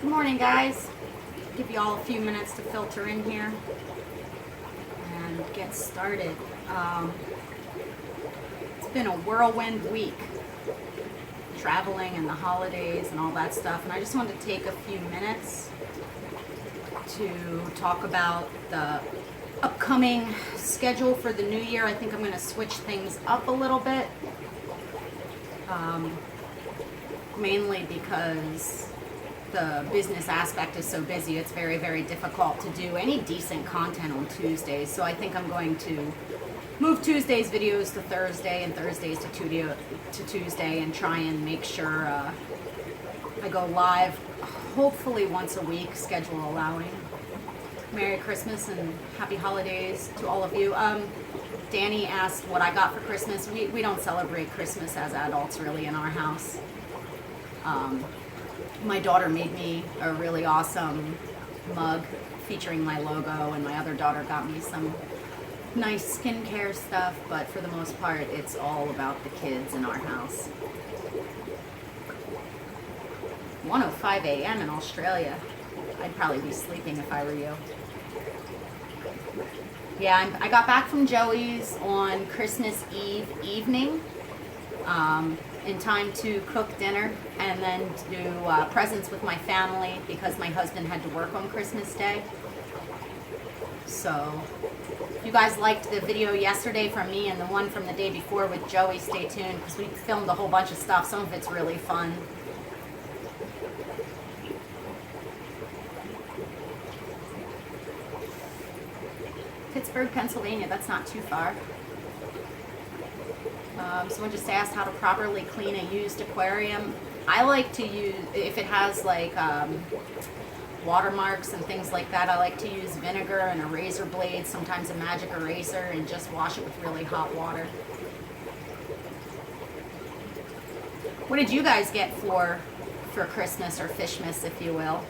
Good morning, guys. Give you all a few minutes to filter in here and get started. It's been a whirlwind week, traveling and the holidays and all that stuff, and I just wanted to take a few minutes to talk about the upcoming schedule for the new year. I think I'm going to switch things up a little bit, mainly because the business aspect is so busy. It's very, very difficult to do any decent content on Tuesdays. So I think I'm going to move Tuesdays videos to Thursday and Thursdays to Tuesday and try and make sure I go live hopefully once a week, schedule allowing. Merry Christmas and happy holidays to all of you. Danny asked what I got for Christmas. We don't celebrate Christmas as adults really in our house. My daughter made me a really awesome mug featuring my logo, and my other daughter got me some nice skincare stuff, but for the most part, it's all about the kids in our house. 1:05 a.m. in Australia. I'd probably be sleeping if I were you. Yeah, I got back from Joey's on Christmas Eve evening. In time to cook dinner and then do presents with my family because my husband had to work on Christmas Day. So if you guys liked the video yesterday from me and the one from the day before with Joey, stay tuned because we filmed a whole bunch of stuff. Some of it's really fun. Pittsburgh, Pennsylvania, that's not too far. Someone just asked how to properly clean a used aquarium. I like to use, if it has like watermarks and things like that, I like to use vinegar and a razor blade, sometimes a magic eraser, and just wash it with really hot water. What did you guys get for Christmas or Fishmas, if you will?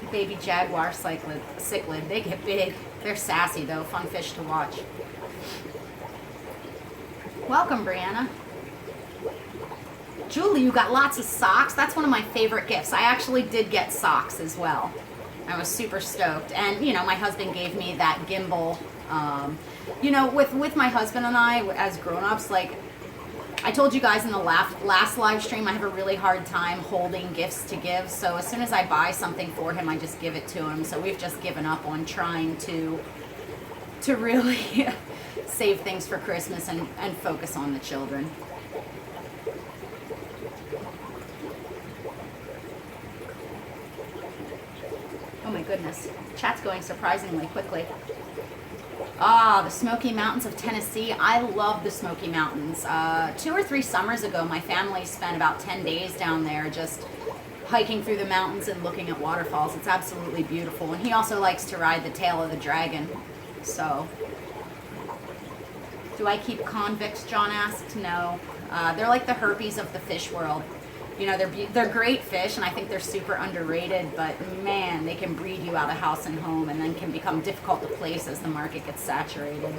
Baby jaguar cichlid. They get big. They're sassy though. Fun fish to watch. Welcome, Brianna. Julie, you got lots of socks. That's one of my favorite gifts. I actually did get socks as well. I was super stoked. And you know, my husband gave me that gimbal. You know, with my husband and I as grown-ups, like I told you guys in the last live stream, I have a really hard time holding gifts to give. So as soon as I buy something for him, I just give it to him. So we've just given up on trying to really save things for Christmas and focus on the children. Oh my goodness, chat's going surprisingly quickly. Ah, the Smoky Mountains of Tennessee. I love the Smoky Mountains. 2 or 3 summers ago, my family spent about 10 days down there just hiking through the mountains and looking at waterfalls. It's absolutely beautiful. And he also likes to ride the tail of the dragon. So, do I keep convicts, John asked? No. They're like the herpes of the fish world. You know, they're great fish, and I think they're super underrated, but man, they can breed you out of house and home and then can become difficult to place as the market gets saturated.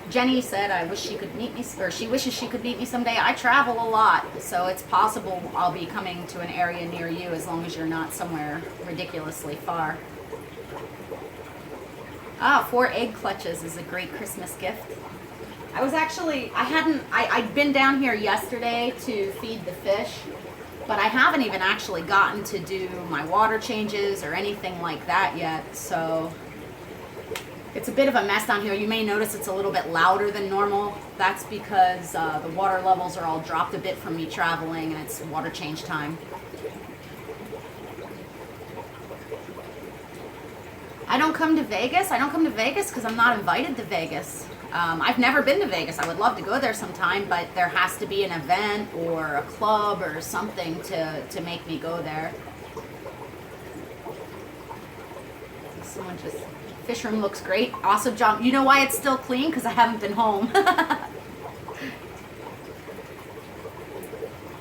Jenny said, I wish she could meet me, or she wishes she could meet me someday. I travel a lot, so it's possible I'll be coming to an area near you as long as you're not somewhere ridiculously far. Ah, 4 egg clutches is a great Christmas gift. I was actually, I'd been down here yesterday to feed the fish, but I haven't even actually gotten to do my water changes or anything like that yet, so it's a bit of a mess down here. You may notice it's a little bit louder than normal. That's because the water levels are all dropped a bit from me traveling, and it's water change time. I don't come to Vegas. I don't come to Vegas because I'm not invited to Vegas. I've never been to Vegas. I would love to go there sometime, but there has to be an event or a club or something to make me go there. Someone just, Fishroom looks great. Awesome job. You know why it's still clean? Because I haven't been home.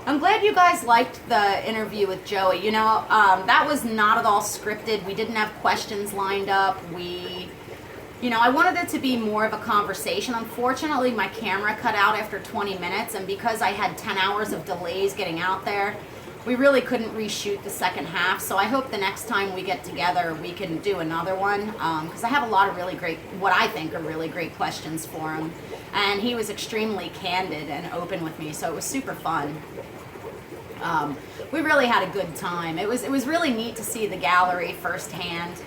I'm glad you guys liked the interview with Joey. You know, that was not at all scripted. We didn't have questions lined up. I wanted it to be more of a conversation. Unfortunately, my camera cut out after 20 minutes, and because I had 10 hours of delays getting out there, we really couldn't reshoot the second half. So I hope the next time we get together, we can do another one, because I have a lot of really great, what I think are really great questions for him. And he was extremely candid and open with me, so it was super fun. We really had a good time. It was really neat to see the gallery firsthand.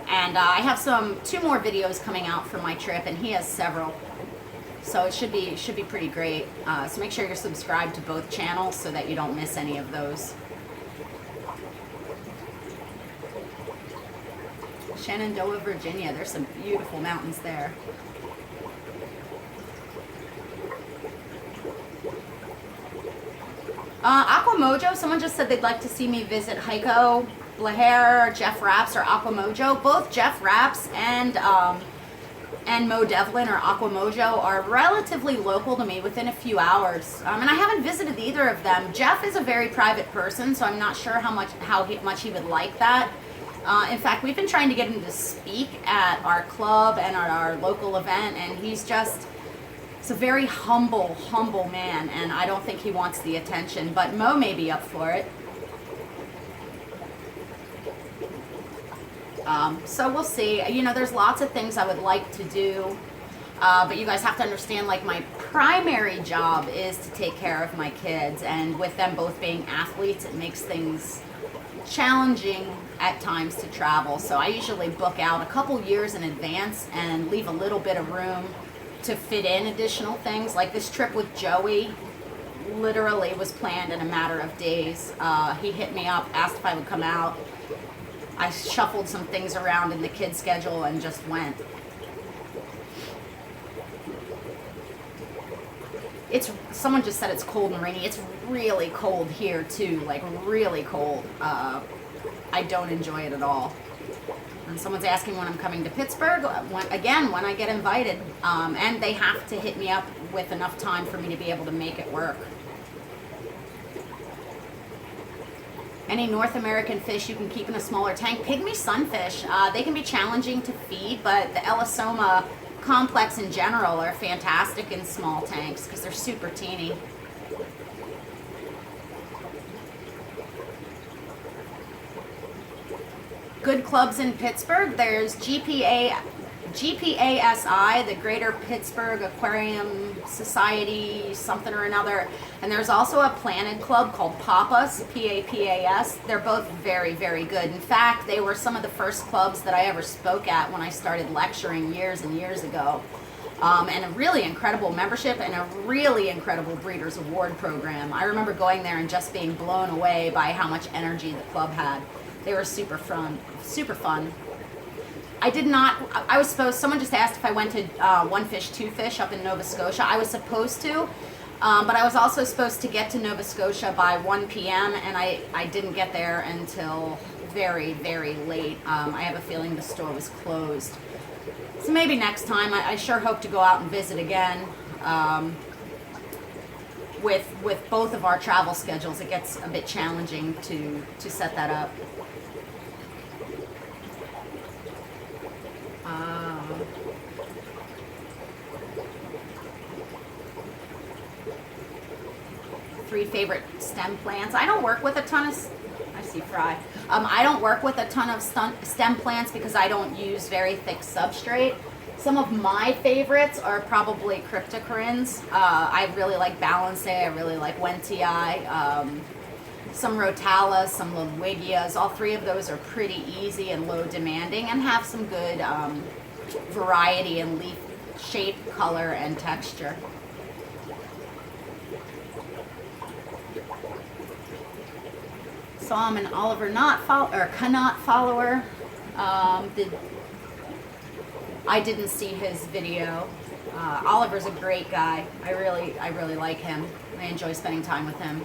And I have 2 more videos coming out from my trip, and he has several. So it should be pretty great. So make sure you're subscribed to both channels so that you don't miss any of those. Shenandoah, Virginia. There's some beautiful mountains there. Aquamojo, someone just said they'd like to see me visit Heiko Blaher, Jeff Raps, or Aquamojo. Both Jeff Raps and Mo Devlin or Aquamojo are relatively local to me, within a few hours. And I haven't visited either of them. Jeff is a very private person, so I'm not sure how much he would like that. In fact, we've been trying to get him to speak at our club and at our local event, and he's a very humble man, and I don't think he wants the attention, but Mo may be up for it. So we'll see. There's lots of things I would like to do, but you guys have to understand, like, my primary job is to take care of my kids, and with them both being athletes, it makes things challenging at times to travel. So I usually book out a couple years in advance and leave a little bit of room to fit in additional things. Like this trip with Joey literally was planned in a matter of days. He hit me up, asked if I would come out. I shuffled some things around in the kids' schedule and just went. Someone just said it's cold and rainy. It's really cold here too, like really cold. I don't enjoy it at all. And someone's asking when I'm coming to Pittsburgh. When I get invited. And they have to hit me up with enough time for me to be able to make it work. Any North American fish you can keep in a smaller tank? Pygmy sunfish. They can be challenging to feed, but the Ellisoma complex in general are fantastic in small tanks because they're super teeny. Good clubs in Pittsburgh. There's GPASI, the Greater Pittsburgh Aquarium Society, something or another. And there's also a planted club called PAPAS, P-A-P-A-S. They're both very, very good. In fact, they were some of the first clubs that I ever spoke at when I started lecturing years and years ago. And a really incredible membership and a really incredible Breeders' Award program. I remember going there and just being blown away by how much energy the club had. They were super fun. Someone just asked if I went to One Fish, Two Fish up in Nova Scotia. I was supposed to, but I was also supposed to get to Nova Scotia by 1 p.m. and I didn't get there until very, very late. I have a feeling the store was closed. So maybe next time. I sure hope to go out and visit again. With both of our travel schedules, it gets a bit challenging to set that up. Three favorite stem plants. I don't work with a ton of, I see Fry. I don't work with a ton of stem plants because I don't use very thick substrate. Some of my favorites are probably cryptocorynes. I really like Balance. I really like Wentii. Some Rotalas, some Ludwigias. All three of those are pretty easy and low demanding and have some good variety in leaf shape, color, and texture. So I'm an Oliver Knott follower. I didn't see his video. Oliver's a great guy. I really like him. I enjoy spending time with him.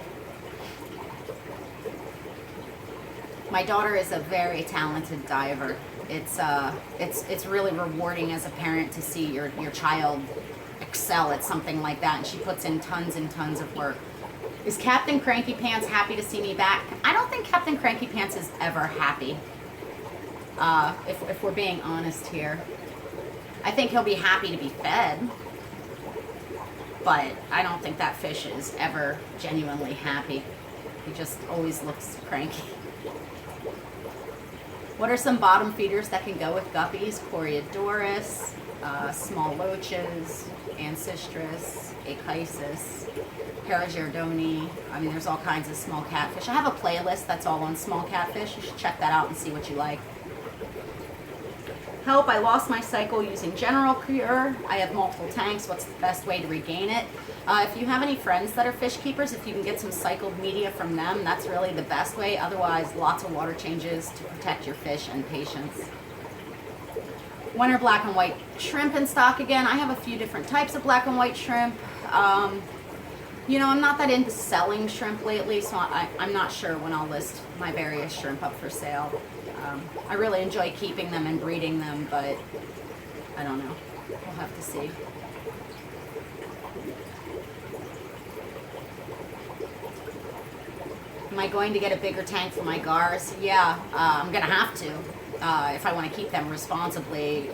My daughter is a very talented diver. It's really rewarding as a parent to see your child excel at something like that, and she puts in tons and tons of work. Is Captain Cranky Pants happy to see me back? I don't think Captain Cranky Pants is ever happy. If we're being honest here. I think he'll be happy to be fed. But I don't think that fish is ever genuinely happy. He just always looks cranky. What are some bottom feeders that can go with guppies? Coreodoris, small loaches, Ancestris, Achisis, Paragiardoni. I mean, there's all kinds of small catfish. I have a playlist that's all on small catfish. You should check that out and see what you like. Help, I lost my cycle using General Cure. I have multiple tanks. What's the best way to regain it? If you have any friends that are fish keepers, if you can get some cycled media from them, that's really the best way. Otherwise, lots of water changes to protect your fish and patience. When are black and white shrimp in stock again? I have a few different types of black and white shrimp. You know, I'm not that into selling shrimp lately, so I'm not sure when I'll list my various shrimp up for sale. I really enjoy keeping them and breeding them, but I don't know. We'll have to see. Am I going to get a bigger tank for my gars? Yeah, I'm going to have to if I want to keep them responsibly.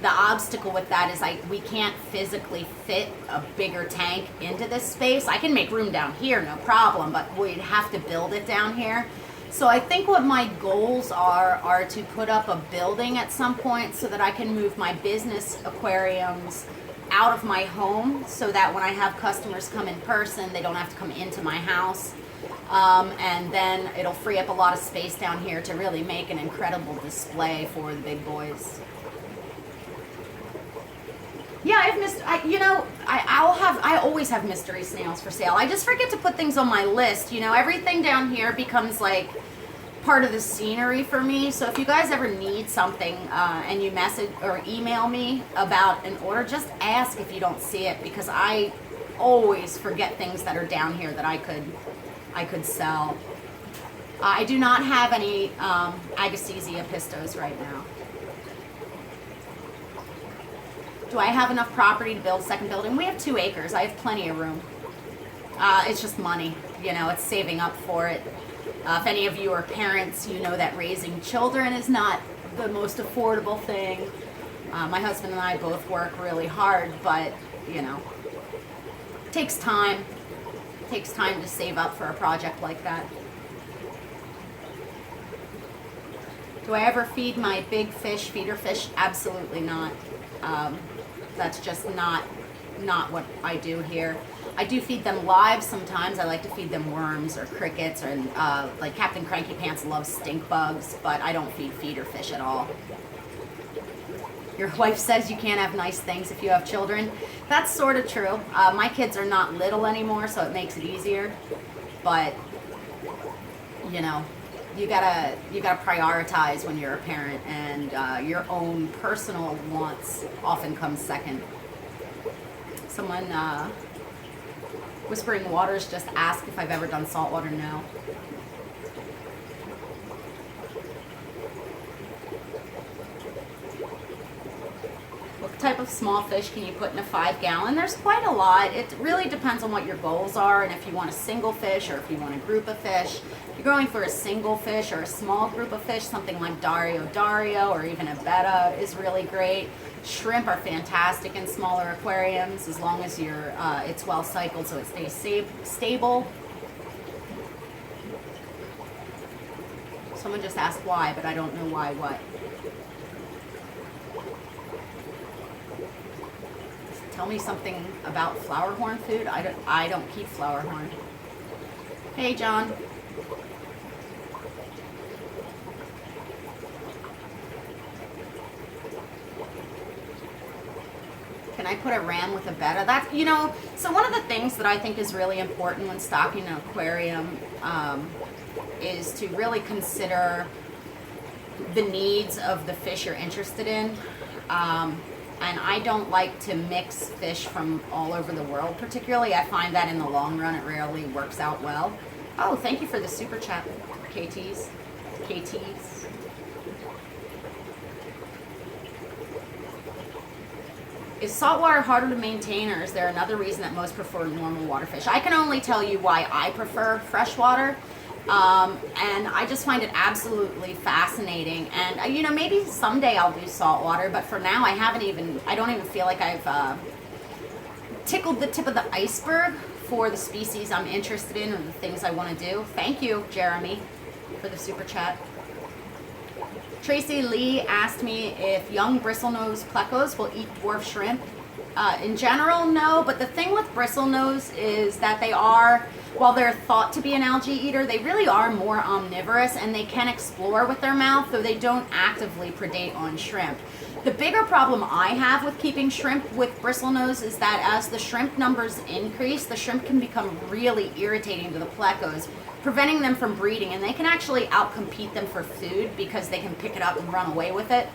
The obstacle with that is we can't physically fit a bigger tank into this space. I can make room down here, no problem, but we'd have to build it down here. So I think what my goals are to put up a building at some point so that I can move my business aquariums out of my home so that when I have customers come in person, they don't have to come into my house. And then it'll free up a lot of space down here to really make an incredible display for the big boys. Yeah, I always have mystery snails for sale. I just forget to put things on my list. You know, everything down here becomes like part of the scenery for me. So if you guys ever need something and you message or email me about an order, just ask if you don't see it, because I always forget things that are down here that I could sell. I do not have any Agassiz pistos right now. Do I have enough property to build a second building? We have 2 acres. I have plenty of room. It's just money, you know, it's saving up for it. If any of you are parents, you know that raising children is not the most affordable thing. My husband and I both work really hard, but, you know, it takes time. It takes time to save up for a project like that. Do I ever feed my big fish, feeder fish? Absolutely not. That's just not what I do here. I do feed them live sometimes. I like to feed them worms or crickets, or like Captain Cranky Pants loves stink bugs, but I don't feed feeder fish at all. Your wife says you can't have nice things if you have children. That's sort of true. My kids are not little anymore, so it makes it easier. But, you know, you gotta prioritize when you're a parent, and your own personal wants often comes second. Someone, Whispering Waters just asked if I've ever done saltwater. No. What type of small fish can you put in a 5-gallon? There's quite a lot. It really depends on what your goals are, and if you want a single fish or if you want a group of fish. If you're going for a single fish or a small group of fish, something like Dario or even a betta is really great. Shrimp are fantastic in smaller aquariums as long as it's well cycled so it stays stable. Someone just asked why, but I don't know why what. Tell me something about flower horn food. I don't keep flower horn. Hey, John. Can I put a ram with a betta? That's, you know, so one of the things that I think is really important when stocking an aquarium is to really consider the needs of the fish you're interested in. And I don't like to mix fish from all over the world particularly. I find that in the long run it rarely works out well. Oh, thank you for the super chat, KTs. Is saltwater harder to maintain, or is there another reason that most prefer normal water fish? I can only tell you why I prefer freshwater. And I just find it absolutely fascinating. And, you know, maybe someday I'll do saltwater, but for now I don't even feel like I've tickled the tip of the iceberg for the species I'm interested in or the things I want to do. Thank you, Jeremy, for the super chat. Tracy Lee asked me if young bristlenose plecos will eat dwarf shrimp. In general, no, but the thing with bristlenose is that they are, while they're thought to be an algae eater, they really are more omnivorous, and they can explore with their mouth, though they don't actively predate on shrimp. The bigger problem I have with keeping shrimp with bristlenose is that as the shrimp numbers increase, the shrimp can become really irritating to the plecos, preventing them from breeding, and they can actually outcompete them for food because they can pick it up and run away with it.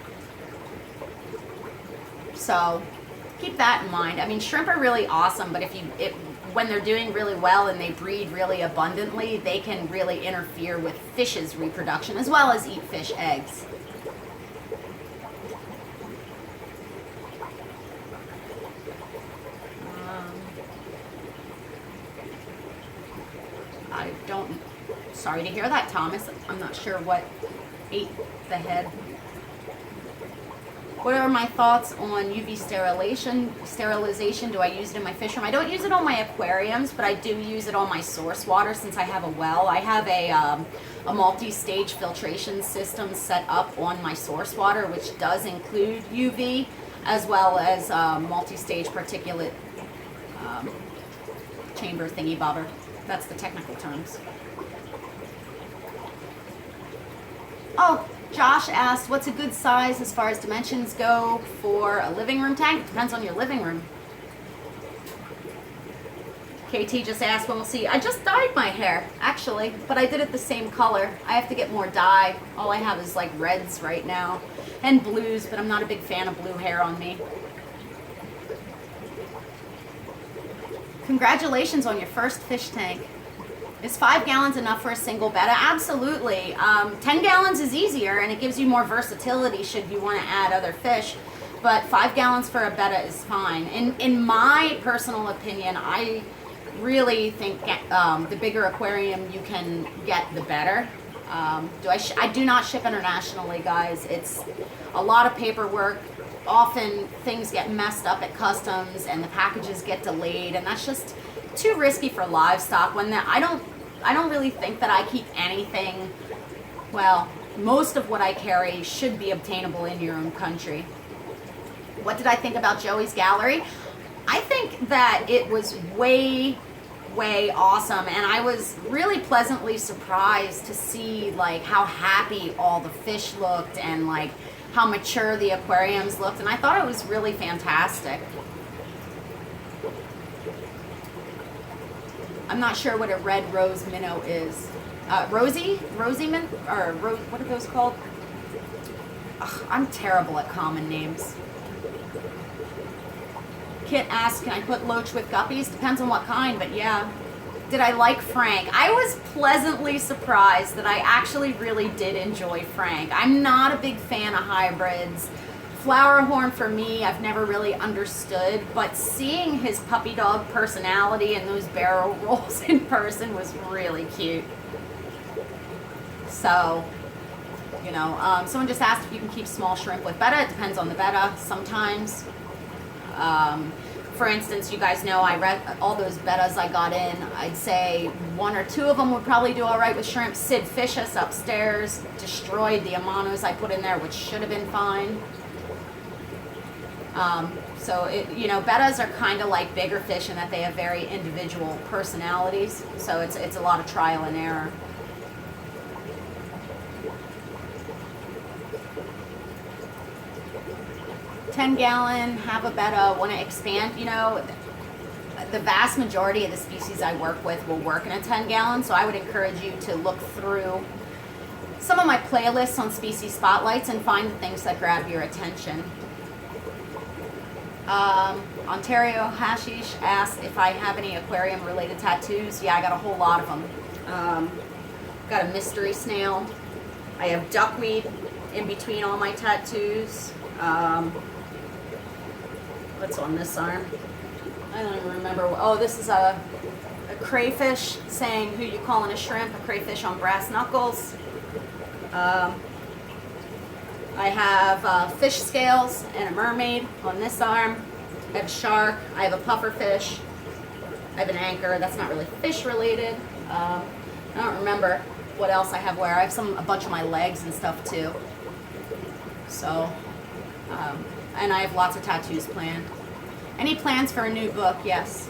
So keep that in mind. I mean, shrimp are really awesome, but when they're doing really well and they breed really abundantly, they can really interfere with fish's reproduction as well as eat fish eggs. Sorry to hear that, Thomas. I'm not sure what ate the head. What are my thoughts on UV sterilization? Do I use it in my fish room? I don't use it on my aquariums, but I do use it on my source water since I have a well. I have a multi-stage filtration system set up on my source water, which does include UV as well as multi-stage particulate chamber thingy bobber. That's the technical terms. Oh, Josh asked, what's a good size as far as dimensions go for a living room tank? It depends on your living room. KT just asked when we'll see. I just dyed my hair, actually, but I did it the same color. I have to get more dye. All I have is like reds right now and blues, but I'm not a big fan of blue hair on me. Congratulations on your first fish tank. Is 5 gallons enough for a single betta? Absolutely. 10 gallons is easier and it gives you more versatility should you want to add other fish. But 5 gallons for a betta is fine. In my personal opinion, I really think the bigger aquarium you can get, the better. I do not ship internationally, guys. It's a lot of paperwork. Often things get messed up at customs and the packages get delayed, and that's just too risky for livestock. I don't really think that I keep anything. Well, most of what I carry should be obtainable in your own country. What did I think about Joey's gallery? I think that it was way awesome, and I was really pleasantly surprised to see like how happy all the fish looked and like how mature the aquariums looked, and I thought it was really fantastic. I'm not sure what a red rose minnow is. Rosy min, or what are those called? Ugh, I'm terrible at common names. Kit asks, can I put loach with guppies? Depends on what kind, but yeah. Did I like Frank? I was pleasantly surprised that I actually really did enjoy Frank. I'm not a big fan of hybrids. Flowerhorn for me, I've never really understood, but seeing his puppy dog personality and those barrel rolls in person was really cute. So, you know, someone just asked if you can keep small shrimp with betta. It depends on the betta. Sometimes, for instance, you guys know I read all those bettas I got in. I'd say 1 or 2 of them would probably do all right with shrimp. Sid Fishes upstairs destroyed the Amanos I put in there, which should have been fine. So, you know, bettas are kind of like bigger fish in that they have very individual personalities. So it's a lot of trial and error. $10-gallon, have a betta, want to expand. You know, the vast majority of the species I work with will work in a 10-gallon, so I would encourage you to look through some of my playlists on species spotlights and find the things that grab your attention. Ontario Hashish asked if I have any aquarium related tattoos. Yeah, I got a whole lot of them. Got a mystery snail. I have duckweed in between all my tattoos. What's on this arm? I don't even remember. Oh, this is a crayfish saying who you calling a shrimp, a crayfish on brass knuckles. I have fish scales and a mermaid on this arm. I have a shark. I have a puffer fish. I have an anchor. That's not really fish related. I don't remember what else I have where. I have a bunch of my legs and stuff too. So, and I have lots of tattoos planned. Any plans for a new book? Yes.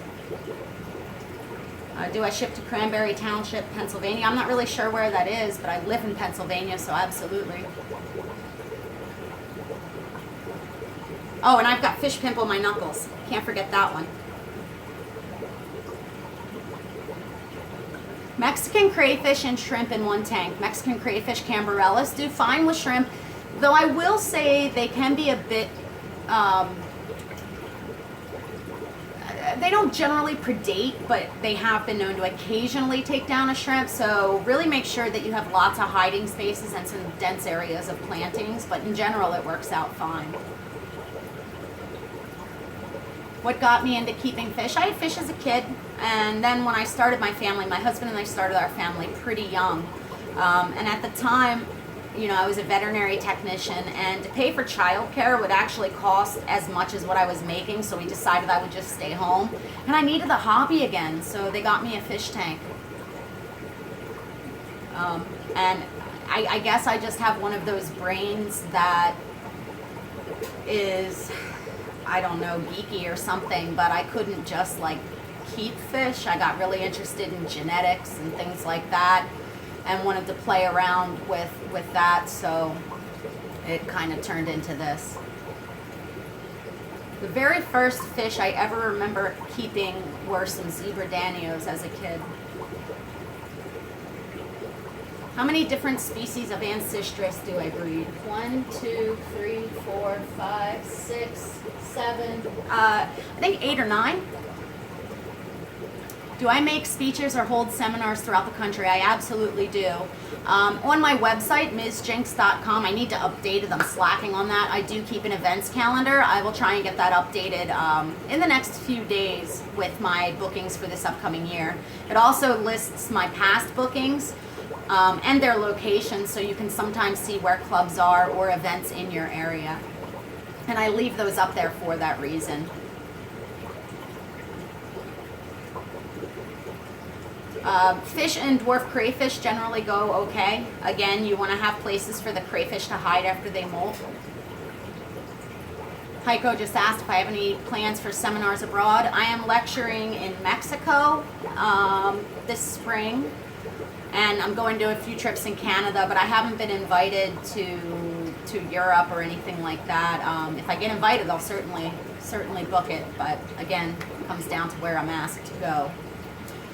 Do I ship to Cranberry Township, Pennsylvania? I'm not really sure where that is, but I live in Pennsylvania, so absolutely. Oh, and I've got fish pimp on my knuckles. Can't forget that one. Mexican crayfish and shrimp in one tank. Mexican crayfish Cambarellas do fine with shrimp, though I will say they can be a bit, they don't generally predate, but they have been known to occasionally take down a shrimp, so really make sure that you have lots of hiding spaces and some dense areas of plantings, but in general it works out fine. What got me into keeping fish? I had fish as a kid, and then when I started my family, my husband and I started our family pretty young, and at the time, you know, I was a veterinary technician, and to pay for childcare would actually cost as much as what I was making, so we decided I would just stay home, and I needed the hobby again, so they got me a fish tank. And I guess I just have one of those brains that is, I don't know, geeky or something, but I couldn't just like keep fish. I got really interested in genetics and things like that and wanted to play around with that, so it kind of turned into this. The very first fish I ever remember keeping were some zebra danios as a kid. How many different species of Ancestris do I breed? 1, 2, 3, 4, 5, 6, 7, I think 8 or 9. Do I make speeches or hold seminars throughout the country? I absolutely do. On my website, MsJinx.com, I need to update it. I'm slacking on that. I do keep an events calendar. I will try and get that updated in the next few days with my bookings for this upcoming year. It also lists my past bookings and their locations, so you can sometimes see where clubs are or events in your area. And I leave those up there for that reason. Fish and dwarf crayfish generally go okay. Again, you want to have places for the crayfish to hide after they molt. Heiko just asked if I have any plans for seminars abroad. I am lecturing in Mexico this spring, and I'm going to a few trips in Canada, but I haven't been invited to Europe or anything like that. If I get invited, I'll certainly book it, but again, it comes down to where I'm asked to go.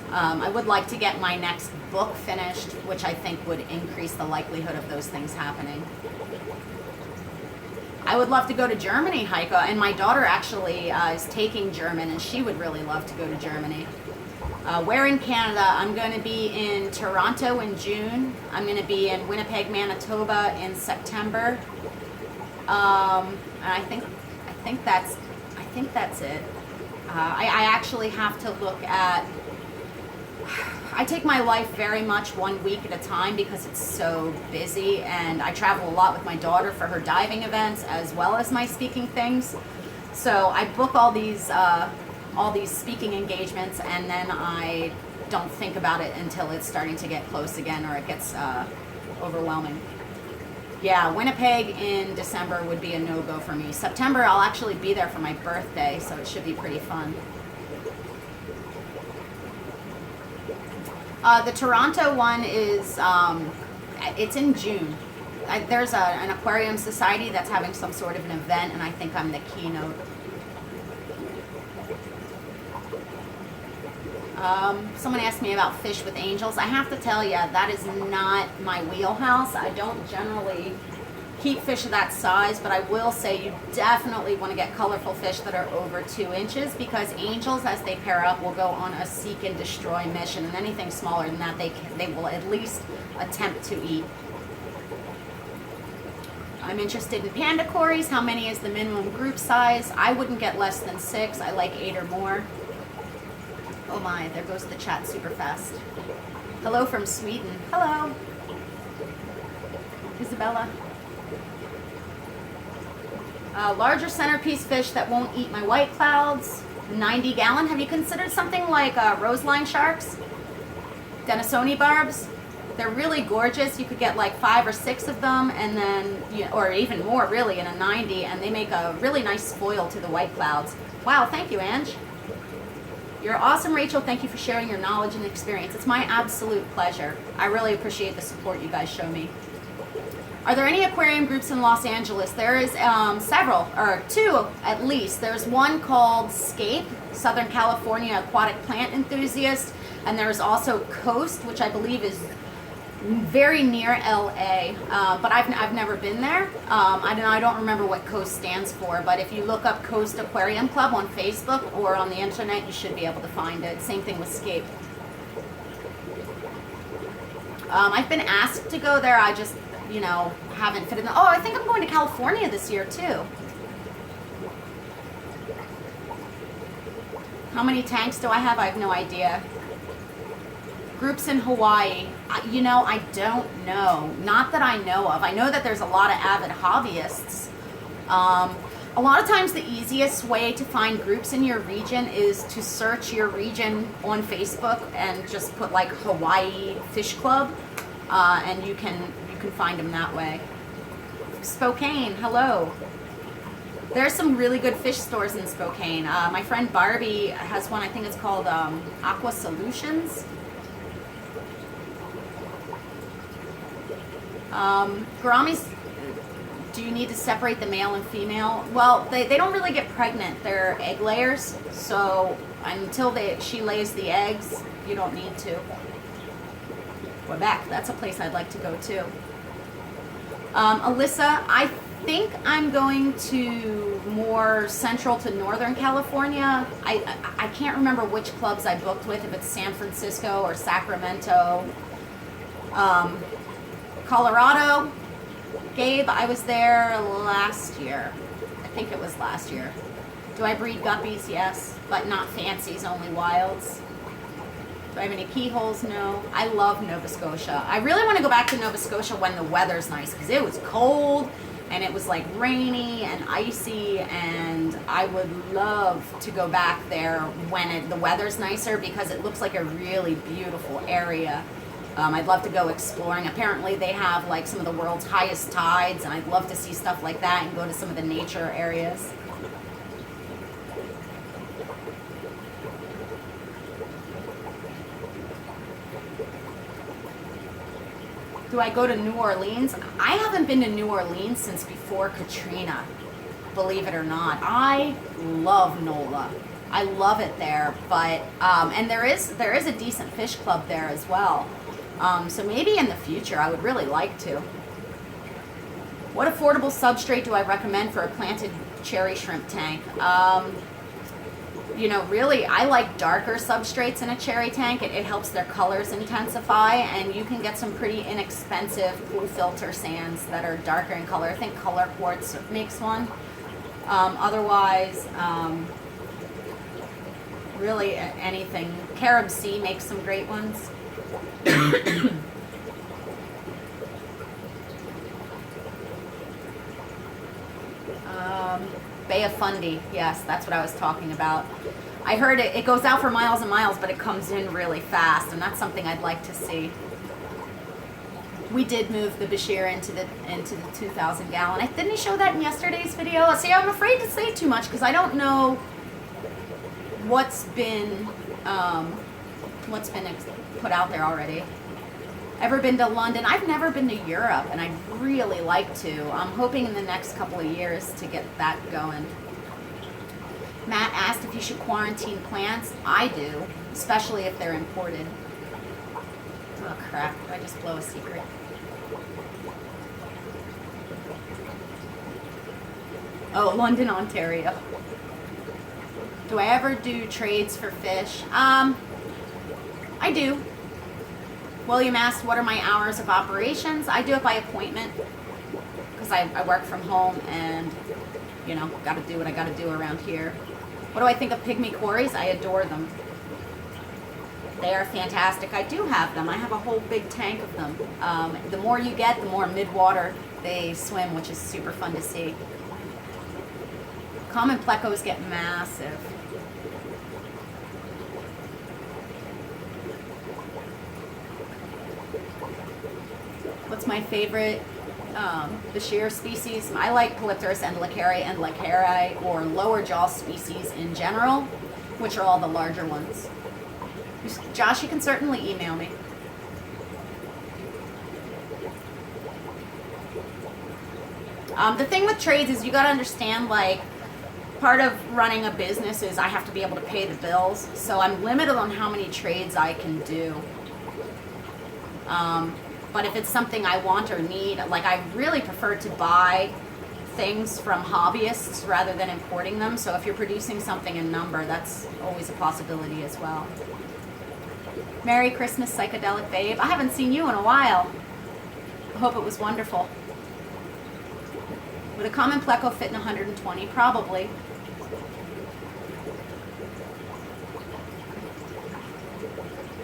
I would like to get my next book finished, which I think would increase the likelihood of those things happening. I would love to go to Germany, Heiko, and my daughter actually is taking German, and she would really love to go to Germany. Where in Canada? I'm going to be in Toronto in June. I'm going to be in Winnipeg, Manitoba in September. And I think that's it. I actually have to look at. I take my life very much 1 week at a time because it's so busy, and I travel a lot with my daughter for her diving events as well as my speaking things. So I book all these speaking engagements, and then I don't think about it until it's starting to get close again, or it gets overwhelming. Yeah, Winnipeg in December would be a no-go for me. September, I'll actually be there for my birthday, so it should be pretty fun. The Toronto one is, it's in June. There's an aquarium society that's having some sort of an event, and I think I'm the keynote. Someone asked me about fish with angels. I have to tell you, that is not my wheelhouse. I don't generally keep fish of that size, but I will say you definitely want to get colorful fish that are over 2 inches, because angels, as they pair up, will go on a seek and destroy mission, and anything smaller than that they will at least attempt to eat. I'm interested in panda cories. How many is the minimum group size? I wouldn't get less than 6. I like 8 or more. Oh my, there goes the chat super fast. Hello from Sweden. Hello. Isabella. Larger centerpiece fish that won't eat my white clouds. 90 gallon. Have you considered something like roseline sharks? Denisoni barbs? They're really gorgeous. You could get like 5 or 6 of them, and then, or even more really, in a 90, and they make a really nice foil to the white clouds. Wow, thank you, Ange. You're awesome, Rachel. Thank you for sharing your knowledge and experience. It's my absolute pleasure. I really appreciate the support you guys show me. Are there any aquarium groups in Los Angeles? There is several, or 2 at least. There's one called Scape, Southern California Aquatic Plant Enthusiast, and there's also Coast, which I believe is very near LA, but I've never been there. I don't remember what Coast stands for, but if you look up Coast Aquarium Club on Facebook or on the internet, you should be able to find it. Same thing with Scape. I've been asked to go there. I just, haven't fit in. Oh, I think I'm going to California this year too. How many tanks do I have? I have no idea. Groups in Hawaii, I don't know. Not that I know of. I know that there's a lot of avid hobbyists. A lot of times the easiest way to find groups in your region is to search your region on Facebook and just put like Hawaii Fish Club, and you can find them that way. Spokane, hello. There's some really good fish stores in Spokane. My friend Barbie has one, I think it's called Aqua Solutions. Gouramis, do you need to separate the male and female? Well, they don't really get pregnant. They're egg layers, so until she lays the eggs, you don't need to. Quebec, that's a place I'd like to go to. Alyssa, I think I'm going to more central to Northern California. I can't remember which clubs I booked with, if it's San Francisco or Sacramento. Colorado, Gabe, I was there last year. I think it was last year. Do I breed guppies? Yes, but not fancies, only wilds. Do I have any keyholes? No. I love Nova Scotia. I really want to go back to Nova Scotia when the weather's nice, because it was cold and it was like rainy and icy, and I would love to go back there when the weather's nicer, because it looks like a really beautiful area. I'd love to go exploring. Apparently they have like some of the world's highest tides, and I'd love to see stuff like that and go to some of the nature areas. Do I go to New Orleans? I haven't been to New Orleans since before Katrina, believe it or not. I love NOLA. I love it there, but and there is a decent fish club there as well. So maybe in the future I would really like to. What affordable substrate do I recommend for a planted cherry shrimp tank? Really, I like darker substrates in a cherry tank. It helps their colors intensify, and you can get some pretty inexpensive pool filter sands that are darker in color. I think Color Quartz makes one. Otherwise, really anything. Carib Sea makes some great ones. Bay of Fundy, yes, that's what I was talking about. I heard it goes out for miles and miles, but it comes in really fast, and that's something I'd like to see. We did move the Bashir into the 2,000 gallon. Didn't he show that in yesterday's video? See, I'm afraid to say too much because I don't know what's been put out there already. Ever been to London? I've never been to Europe, and I'd really like to. I'm hoping in the next couple of years to get that going. Matt asked if you should quarantine plants. I do, especially if they're imported. Oh crap, did I just blow a secret? Oh, London, Ontario. Do I ever do trades for fish? I do. William asked, what are my hours of operations? I do it by appointment, because I work from home and, you know, got to do what I got to do around here. What do I think of pygmy quarries? I adore them. They are fantastic. I do have them. I have a whole big tank of them. The more you get, the more mid-water they swim, which is super fun to see. Common plecos get massive. What's my favorite Bashir species? I like Polypterus and lacari, or lower jaw species in general, which are all the larger ones. Josh, you can certainly email me. The thing with trades is you got to understand, like, part of running a business is I have to be able to pay the bills. So I'm limited on how many trades I can do. But if it's something I want or need, like, I really prefer to buy things from hobbyists rather than importing them. So if you're producing something in number, that's always a possibility as well. Merry Christmas, Psychedelic Babe. I haven't seen you in a while. I hope it was wonderful. Would a common pleco fit in 120? Probably.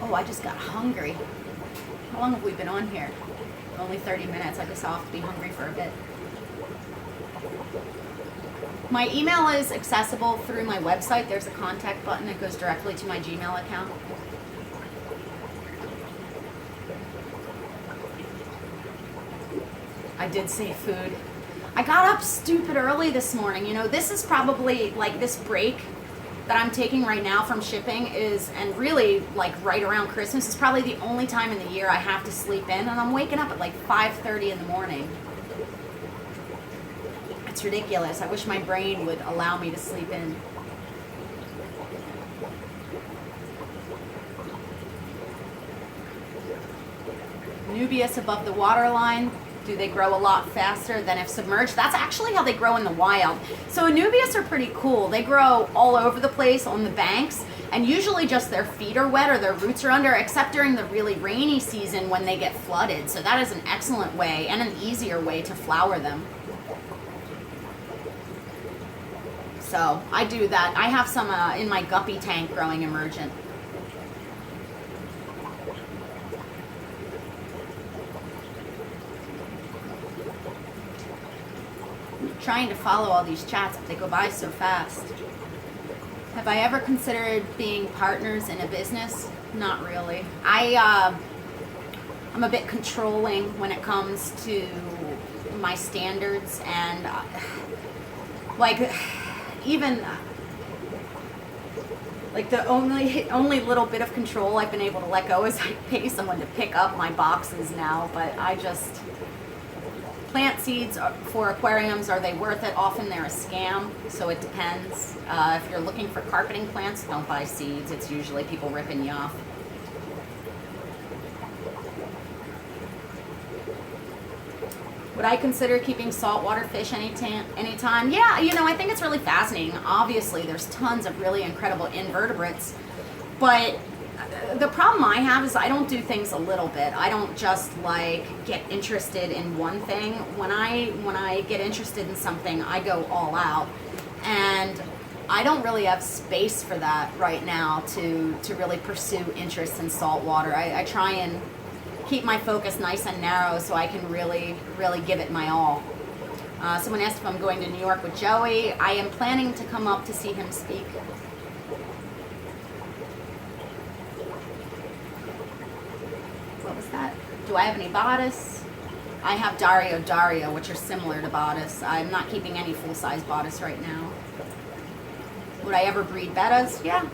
Oh, I just got hungry. How long have we been on here? Only 30 minutes. I guess I'll have to be hungry for a bit. My email is accessible through my website. There's a contact button that goes directly to my Gmail account. I did say food. I got up stupid early this morning. You know, this is probably, like, this break that I'm taking right now from shipping is, and really, like, right around Christmas, is probably the only time in the year I have to sleep in, and I'm waking up at like 5:30 in the morning. It's ridiculous. I wish my brain would allow me to sleep in. Nubius above the waterline. Do they grow a lot faster than if submerged? That's actually how they grow in the wild. So Anubias are pretty cool. They grow all over the place on the banks, and usually just their feet are wet or their roots are under, except during the really rainy season when they get flooded. So that is an excellent way and an easier way to flower them. So I do that. I have some in my guppy tank growing emergent. Trying to follow all these chats, but they go by so fast. Have I ever considered being partners in a business? Not really. I'm a bit controlling when it comes to my standards, and like, even like the only little bit of control I've been able to let go is I pay someone to pick up my boxes now, but I just... Plant seeds for aquariums, are they worth it? Often they're a scam, so it depends. If you're looking for carpeting plants, don't buy seeds. It's usually people ripping you off. Would I consider keeping saltwater fish anytime? Yeah, you know, I think it's really fascinating. Obviously, there's tons of really incredible invertebrates, but the problem I have is I don't do things a little bit. I don't just, like, get interested in one thing. When I get interested in something, I go all out, and I don't really have space for that right now to really pursue interest in saltwater. I try and keep my focus nice and narrow so I can really give it my all. Someone asked if I'm going to New York with Joey. I am planning to come up to see him speak. What was that? Do I have any bodice? I have Dario, which are similar to bodice. I'm not keeping any full-size bodice right now. Would I ever breed bettas? Yeah.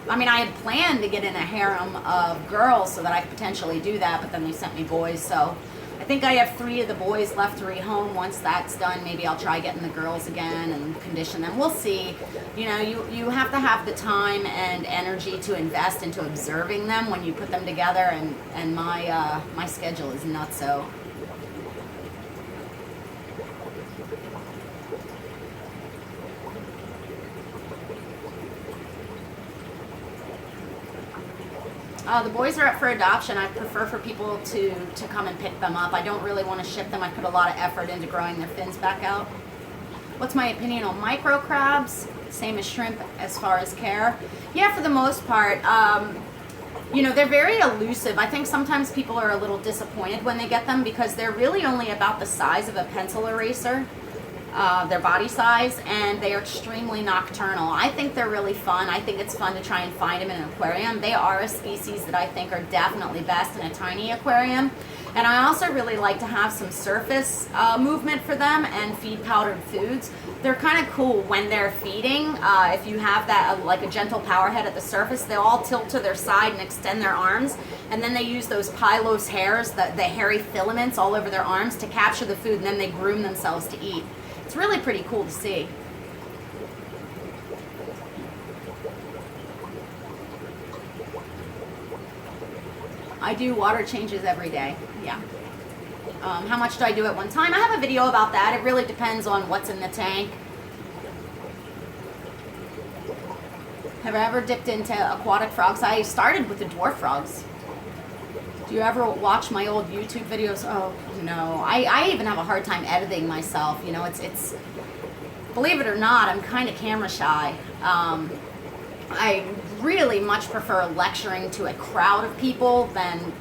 I mean, I had planned to get in a harem of girls so that I could potentially do that, but then they sent me boys, so I think I have 3 of the boys left to rehome. Once that's done, maybe I'll try getting the girls again and condition them. We'll see. You know, you have to have the time and energy to invest into observing them when you put them together, and my schedule is nutso. The boys are up for adoption. I prefer for people to come and pick them up. I don't really want to ship them. I put a lot of effort into growing their fins back out. What's my opinion on micro crabs? Same as shrimp as far as care. Yeah, for the most part. You know, they're very elusive. I think sometimes people are a little disappointed when they get them because they're really only about the size of a pencil eraser. Their body size, and they are extremely nocturnal. I think they're really fun. I think it's fun to try and find them in an aquarium. They are a species that I think are definitely best in a tiny aquarium. And I also really like to have some surface movement for them and feed powdered foods. They're kind of cool when they're feeding. If you have that like a gentle power head at the surface, they'll all tilt to their side and extend their arms. And then they use those pilose hairs, the hairy filaments all over their arms to capture the food, and then they groom themselves to eat. It's really pretty cool to see. I do water changes every day. Yeah. How much do I do at one time? I have a video about that. It really depends on what's in the tank. Have I ever dipped into aquatic frogs? I started with the dwarf frogs. Do you ever watch my old YouTube videos? Oh, no. I even have a hard time editing myself. You know, it's believe it or not, I'm kind of camera shy. I really much prefer lecturing to a crowd of people than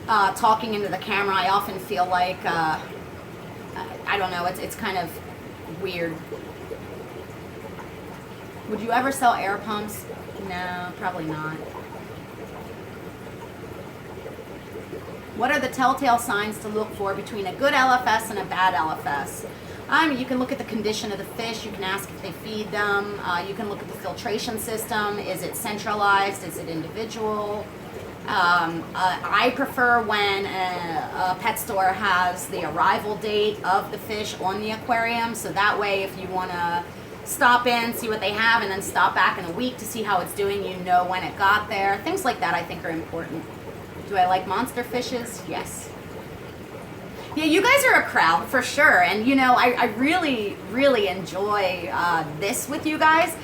talking into the camera. I often feel like, I don't know, it's kind of weird. Would you ever sell air pumps? No, probably not. What are the telltale signs to look for between a good LFS and a bad LFS? You can look at the condition of the fish. You can ask if they feed them. You can look at the filtration system. Is it centralized? Is it individual? I prefer when a pet store has the arrival date of the fish on the aquarium. So that way, if you want to stop in, see what they have, and then stop back in a week to see how it's doing, you know when it got there. Things like that I think are important. Do I like monster fishes? Yes. Yeah, you guys are a crowd for sure. And, you know, I really, really enjoy this with you guys.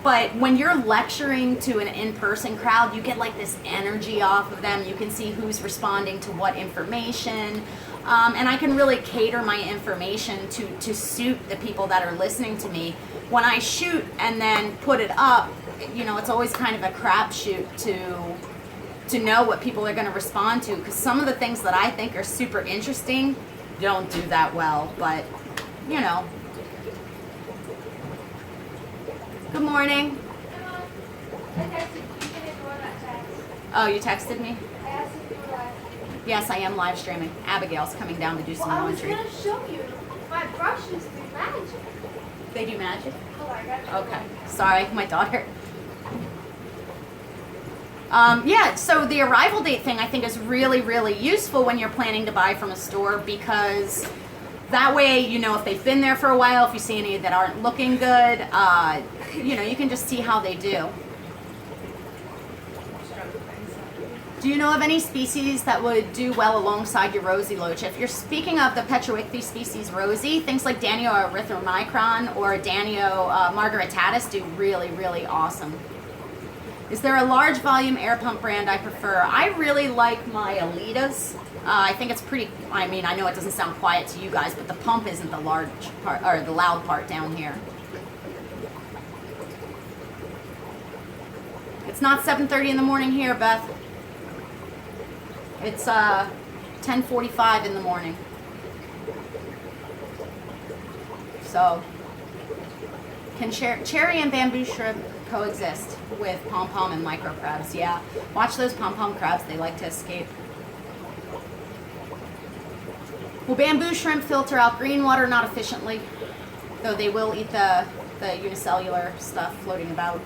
But when you're lecturing to an in-person crowd, you get like this energy off of them. You can see who's responding to what information. And I can really cater my information to suit the people that are listening to me. When I shoot and then put it up, you know, it's always kind of a crapshoot to know what people are going to respond to, because some of the things that I think are super interesting don't do that well, but you know. Good morning. I texted you. You can ignore that text. Oh, you texted me? I asked if you were live. Yes, I am live streaming. Abigail's coming down to do some laundry. I was going to show you. My brushes do magic. They do magic? Oh, I got you. Okay. Sorry, my daughter. Yeah, so the arrival date thing I think is really, really useful when you're planning to buy from a store, because that way, you know, if they've been there for a while, if you see any that aren't looking good, you know, you can just see how they do. Do you know of any species that would do well alongside your rosy loach? If you're speaking of the Petroichthyes species rosy, things like Danio erythromicron or Danio margaritatis do really, really awesome. Is there a large volume air pump brand I prefer? I really like my Alitas. I think it's pretty, I mean, I know it doesn't sound quiet to you guys, but the pump isn't the large part, or the loud part down here. It's not 7:30 in the morning here, Beth. It's 10:45 in the morning. So, can cherry and bamboo shrimp coexist with pom-pom and micro crabs? Yeah, watch those pom-pom crabs, they like to escape. Will bamboo shrimp filter out green water? Not efficiently, though they will eat the unicellular stuff floating about.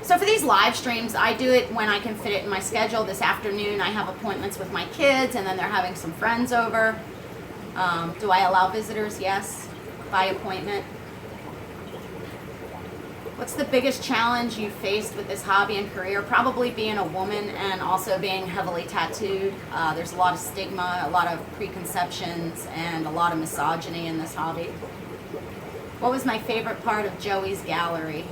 So for these live streams, I do it when I can fit it in my schedule. This afternoon I have appointments with my kids, and then they're having some friends over. Do I allow visitors? Yes, by appointment. What's the biggest challenge you faced with this hobby and career? Probably being a woman and also being heavily tattooed. There's a lot of stigma, a lot of preconceptions, and a lot of misogyny in this hobby. What was my favorite part of Joey's gallery?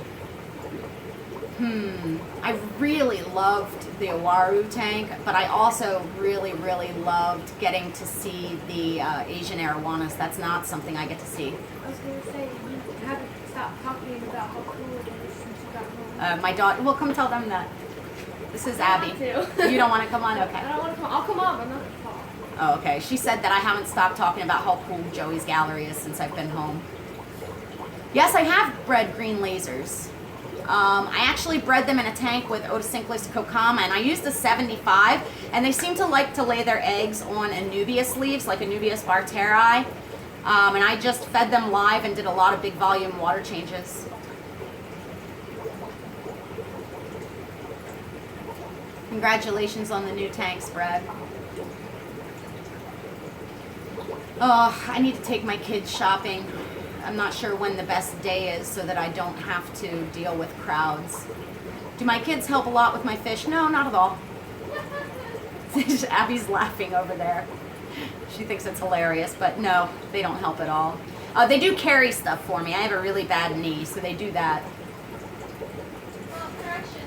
I really loved the Awaru tank, but I also really, really loved getting to see the Asian arowanas. That's not something I get to see. I was going to say, you haven't stopped talking about how cool it is since you got home. My daughter, well, come tell them that. This is Abby. You don't want to come on? Okay. I don't want to come. I'll come on, but not to talk. Oh, okay. She said that I haven't stopped talking about how cool Joey's gallery is since I've been home. Yes, I have bred green lasers. I actually bred them in a tank with Otocinclus cocama, and I used a 75, and they seem to like to lay their eggs on Anubias leaves, like Anubias barteri, and I just fed them live and did a lot of big volume water changes. Congratulations on the new tanks, Brad. Oh, I need to take my kids shopping. I'm not sure when the best day is so that I don't have to deal with crowds. Do my kids help a lot with my fish? No, not at all. Abby's laughing over there. She thinks it's hilarious, but no, they don't help at all. They do carry stuff for me. I have a really bad knee, so they do that. Well, correction.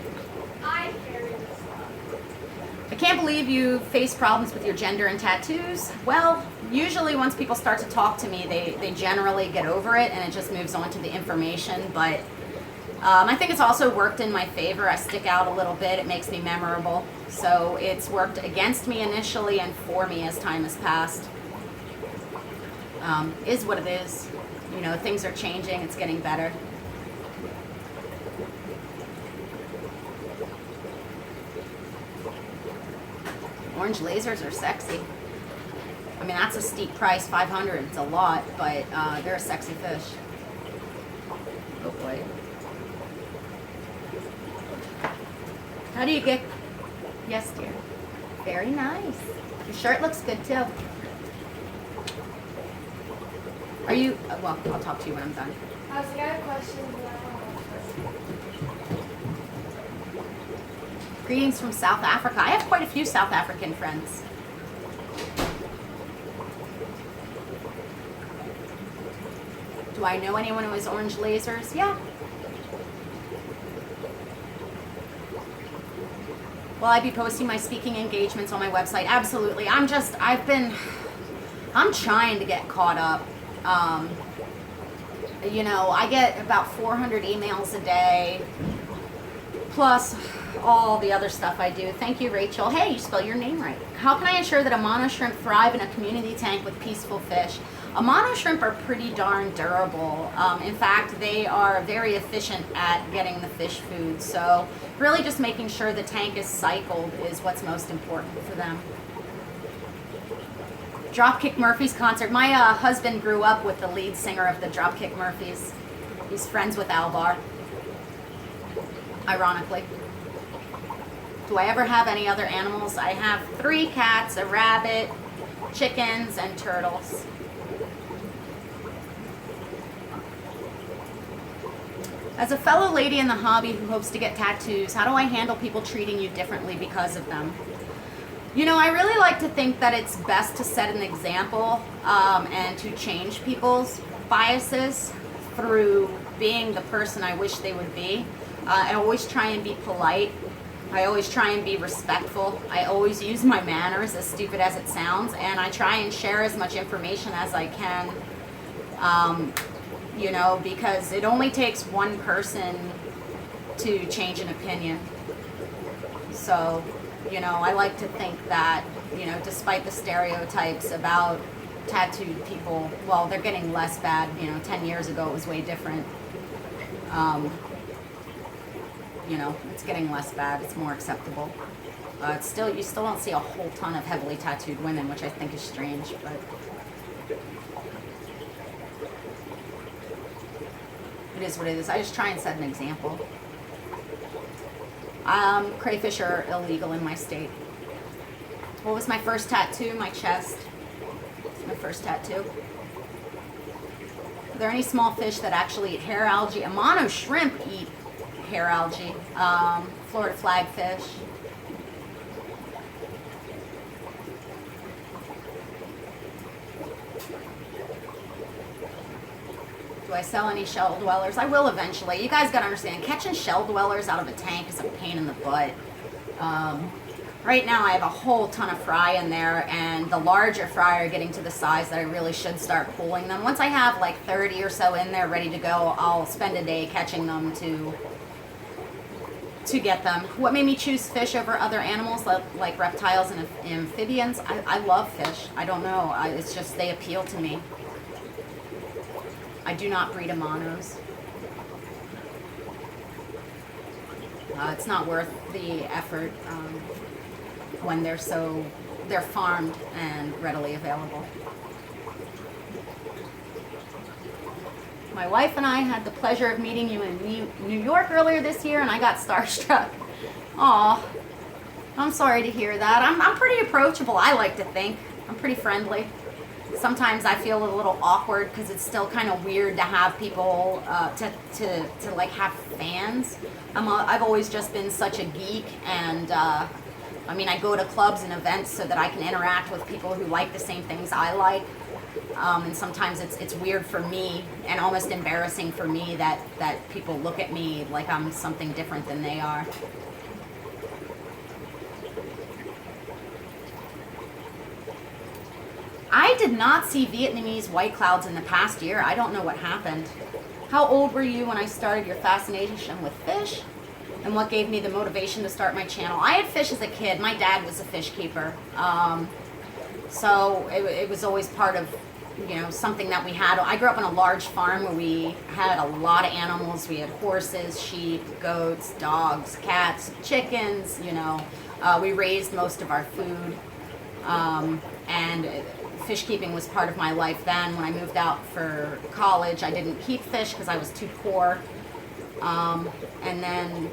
I carry this stuff. I can't believe you face problems with your gender and tattoos. Well, usually once people start to talk to me, they generally get over it and it just moves on to the information. But I think it's also worked in my favor. I stick out a little bit. It makes me memorable. So it's worked against me initially and for me as time has passed. Is what it is. You know, things are changing. It's getting better. Orange lasers are sexy. I mean, that's a steep price, $500. It's a lot, but they're a sexy fish. Oh boy. How do you get? Yes, dear. Very nice. Your shirt looks good too. Are you? Well, I'll talk to you when I'm done. I was got a question, but I don't know. Greetings from South Africa. I have quite a few South African friends. Do I know anyone who has orange lasers? Yeah. Will I be posting my speaking engagements on my website? Absolutely. I'm trying to get caught up. You know, I get about 400 emails a day, plus all the other stuff I do. Thank you, Rachel. Hey, you spelled your name right. How can I ensure that a mono shrimp thrive in a community tank with peaceful fish? A mono shrimp are pretty darn durable. In fact, they are very efficient at getting the fish food. So really just making sure the tank is cycled is what's most important for them. Dropkick Murphys concert. My husband grew up with the lead singer of the Dropkick Murphys. He's friends with Alvar, ironically. Do I ever have any other animals? I have 3 cats, a rabbit, chickens, and turtles. As a fellow lady in the hobby who hopes to get tattoos, how do I handle people treating you differently because of them? You know, I really like to think that it's best to set an example and to change people's biases through being the person I wish they would be. I always try and be polite. I always try and be respectful. I always use my manners, as stupid as it sounds, and I try and share as much information as I can. You know, because it only takes one person to change an opinion. So, you know, I like to think that, you know, despite the stereotypes about tattooed people, well, they're getting less bad. You know, 10 years ago it was way different. You know, it's getting less bad. It's more acceptable. It's still, you still don't see a whole ton of heavily tattooed women, which I think is strange, but it is what it is. I just try and set an example. Crayfish are illegal in my state. What was my first tattoo? My chest. It's my first tattoo. Are there any small fish that actually eat hair algae? A mono shrimp eat hair algae. Florida flagfish. Do I sell any shell dwellers? I will eventually. You guys gotta understand, catching shell dwellers out of a tank is a pain in the butt. Right now I have a whole ton of fry in there, and the larger fry are getting to the size that I really should start pooling them. Once I have like 30 or so in there ready to go, I'll spend a day catching them to get them. What made me choose fish over other animals like reptiles and amphibians? I love fish. I don't know. It's just they appeal to me. I do not breed monos. It's not worth the effort when they're farmed and readily available. My wife and I had the pleasure of meeting you in New York earlier this year, and I got starstruck. Aw, I'm sorry to hear that. I'm pretty approachable, I like to think. I'm pretty friendly. Sometimes I feel a little awkward because it's still kind of weird to have people, to like have fans. I've always just been such a geek, and I mean, I go to clubs and events so that I can interact with people who like the same things I like. And sometimes it's weird for me and almost embarrassing for me that people look at me like I'm something different than they are. I did not see Vietnamese white clouds in the past year. I don't know what happened. How old were you when I started your fascination with fish? And what gave me the motivation to start my channel? I had fish as a kid. My dad was a fish keeper. So it was always part of, something that we had. I grew up on a large farm where we had a lot of animals. We had horses, sheep, goats, dogs, cats, chickens, we raised most of our food. And fish keeping was part of my life then. When I moved out for college, I didn't keep fish because I was too poor. And then,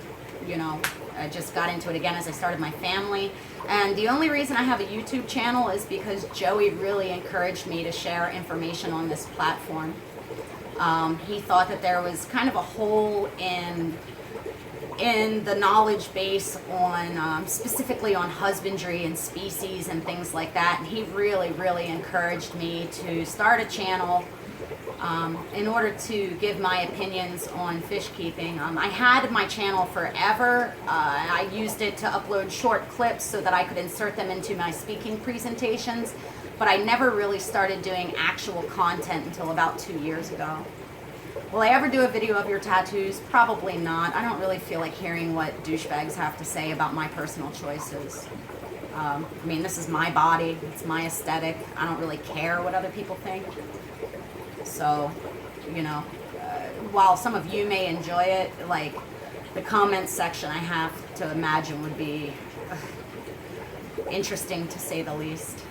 I just got into it again as I started my family. And the only reason I have a YouTube channel is because Joey really encouraged me to share information on this platform. He thought that there was kind of a hole in the knowledge base on specifically on husbandry and species and things like that. And he really, really encouraged me to start a channel in order to give my opinions on fish keeping. I had my channel forever. I used it to upload short clips so that I could insert them into my speaking presentations, but I never really started doing actual content until about 2 years ago. Will I ever do a video of your tattoos? Probably not. I don't really feel like hearing what douchebags have to say about my personal choices. I mean, this is my body. It's my aesthetic. I don't really care what other people think. So, while some of you may enjoy it, like the comments section, I have to imagine would be interesting to say the least.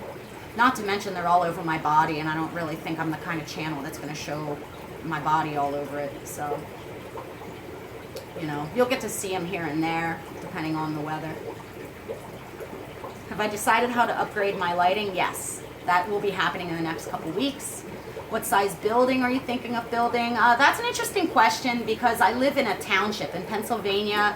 Not to mention they're all over my body, and I don't really think I'm the kind of channel that's going to show my body all over it. So, you'll get to see them here and there, depending on the weather. Have I decided how to upgrade my lighting? Yes, that will be happening in the next couple weeks. What size building are you thinking of building? That's an interesting question because I live in a township in Pennsylvania.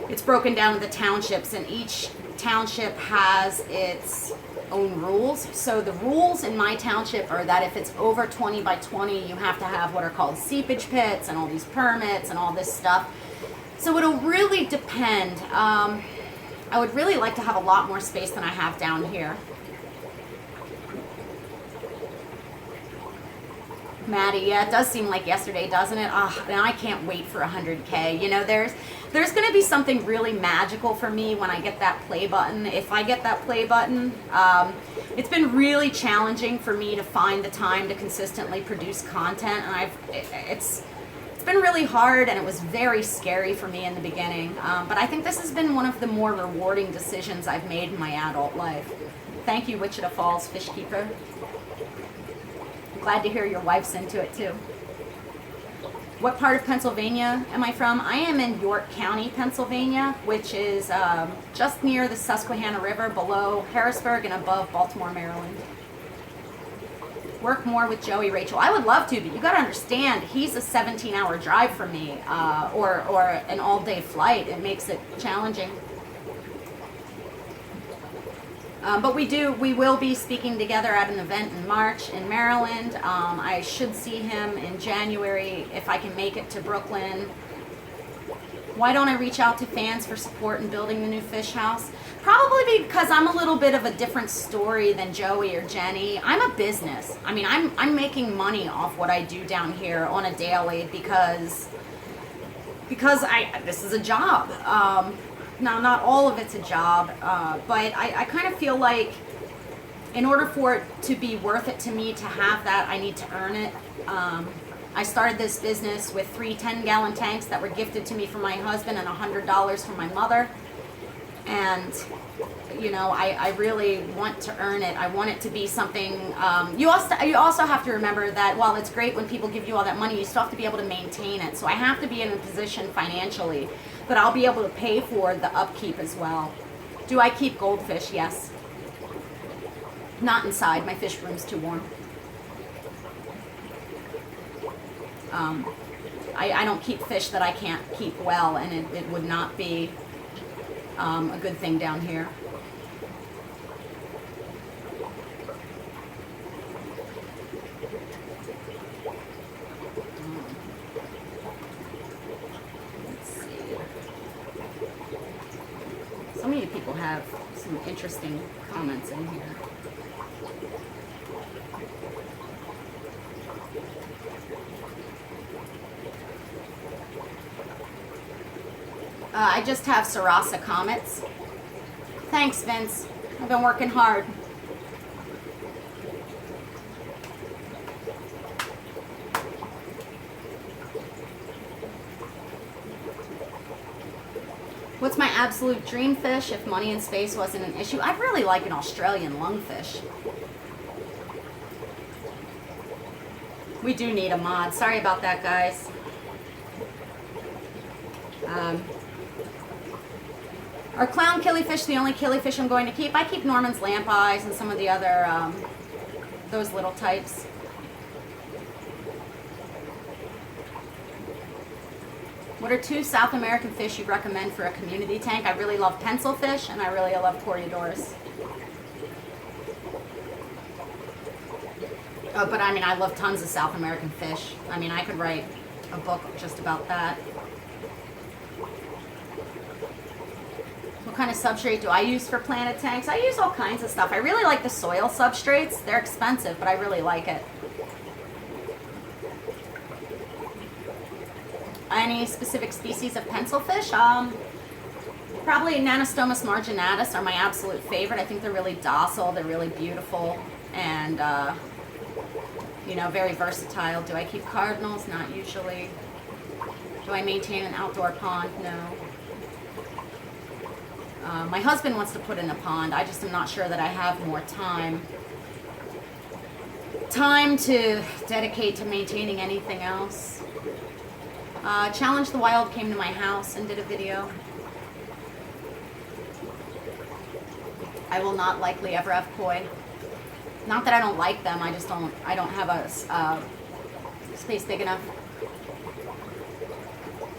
It's broken down into townships, and each township has its own rules. So the rules in my township are that if it's over 20 by 20, you have to have what are called seepage pits and all these permits and all this stuff. So it'll really depend. I would really like to have a lot more space than I have down here. Maddie, yeah, it does seem like yesterday, doesn't it? And I can't wait for 100K. There's going to be something really magical for me when I get that play button. If I get that play button, it's been really challenging for me to find the time to consistently produce content, and it's been really hard, and it was very scary for me in the beginning. But I think this has been one of the more rewarding decisions I've made in my adult life. Thank you, Wichita Falls Fish Keeper. Glad to hear your wife's into it too. What part of Pennsylvania am I from? I am in York County, Pennsylvania, which is just near the Susquehanna River, below Harrisburg and above Baltimore, Maryland. Work more with Joey, Rachel. I would love to, but you got to understand, he's a 17-hour drive for me, or an all-day flight. It makes it challenging. But we will be speaking together at an event in March in Maryland. I should see him in January if I can make it to Brooklyn. Why don't I reach out to fans for support in building the new fish house? Probably because I'm a little bit of a different story than Joey or Jenny. I'm a business. I mean, I'm making money off what I do down here on a daily because this is a job. Now, not all of it's a job, but I kind of feel like in order for it to be worth it to me to have that, I need to earn it. I started this business with 3 10-gallon tanks that were gifted to me from my husband and $100 from my mother. And, you know, I really want to earn it. I want it to be something. You also have to remember that while it's great when people give you all that money, you still have to be able to maintain it. So I have to be in a position financially, but I'll be able to pay for the upkeep as well. Do I keep goldfish? Yes. Not inside. My fish room's too warm. I don't keep fish that I can't keep well, and it would not be a good thing down here. Let's see. Some of you people have some interesting comments in here. I just have Sarasa Comets. Thanks, Vince. I've been working hard. What's my absolute dream fish if money and space wasn't an issue? I'd really like an Australian lungfish. We do need a mod. Sorry about that, guys. Are clown killifish the only killifish I'm going to keep? I keep Norman's lamp eyes and some of the other, those little types. What are 2 South American fish you'd recommend for a community tank? I really love pencilfish and I really love Corydoras. Oh, but I mean, I love tons of South American fish. I mean, I could write a book just about that. What kind of substrate do I use for planted tanks? I use all kinds of stuff. I really like the soil substrates. They're expensive, but I really like it. Any specific species of pencilfish? Probably Nanostomus marginatus are my absolute favorite. I think they're really docile. They're really beautiful. And, you know, very versatile. Do I keep cardinals? Not usually. Do I maintain an outdoor pond? No. My husband wants to put in a pond. I just am not sure that I have more time to dedicate to maintaining anything else. Challenge the Wild came to my house and did a video. I will not likely ever have koi. Not that I don't like them, I don't have a space big enough.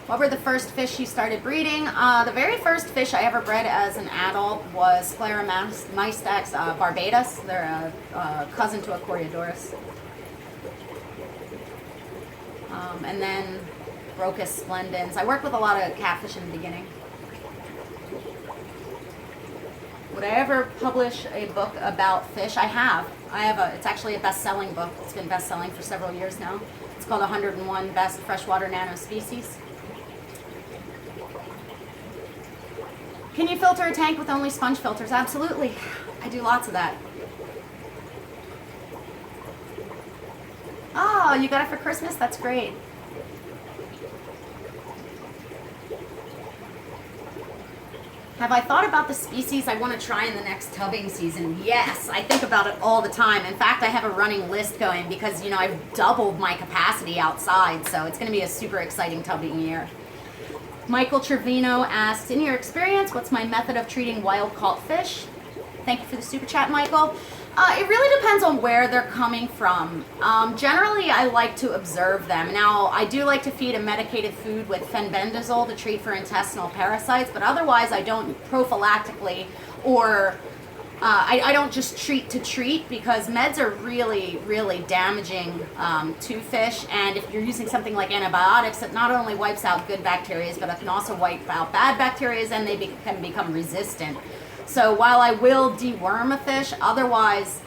What were the first fish you started breeding? The very first fish I ever bred as an adult was Scleromystax barbatus. They're a cousin to a Corydoras. And then Brocus splendens. I worked with a lot of catfish in the beginning. Would I ever publish a book about fish? I have. It's actually a best-selling book. It's been best-selling for several years now. It's called 101 Best Freshwater Nano Species. Can you filter a tank with only sponge filters? Absolutely. I do lots of that. Oh, you got it for Christmas? That's great. Have I thought about the species I want to try in the next tubbing season? Yes, I think about it all the time. In fact, I have a running list going because, you know, I've doubled my capacity outside, so it's going to be a super exciting tubbing year. Michael Trevino asked, in your experience, what's my method of treating wild caught fish? Thank you for the super chat, Michael. It really depends on where they're coming from. Generally, I like to observe them. Now, I do like to feed a medicated food with fenbendazole to treat for intestinal parasites, but otherwise I don't prophylactically or I don't just treat to treat, because meds are really, really damaging to fish. And if you're using something like antibiotics, it not only wipes out good bacteria, but it can also wipe out bad bacteria, and they can become resistant. So while I will deworm a fish, otherwise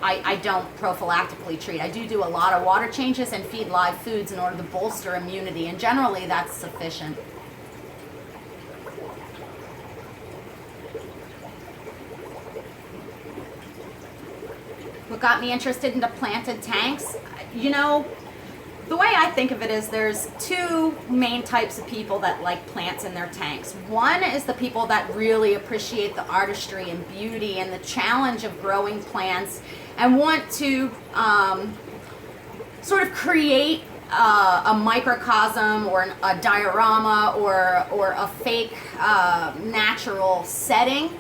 I don't prophylactically treat. I do a lot of water changes and feed live foods in order to bolster immunity, and generally that's sufficient. What got me interested into planted tanks? You know, the way I think of it is there's two main types of people that like plants in their tanks. One is the people that really appreciate the artistry and beauty and the challenge of growing plants and want to sort of create a microcosm or a diorama or a fake natural setting.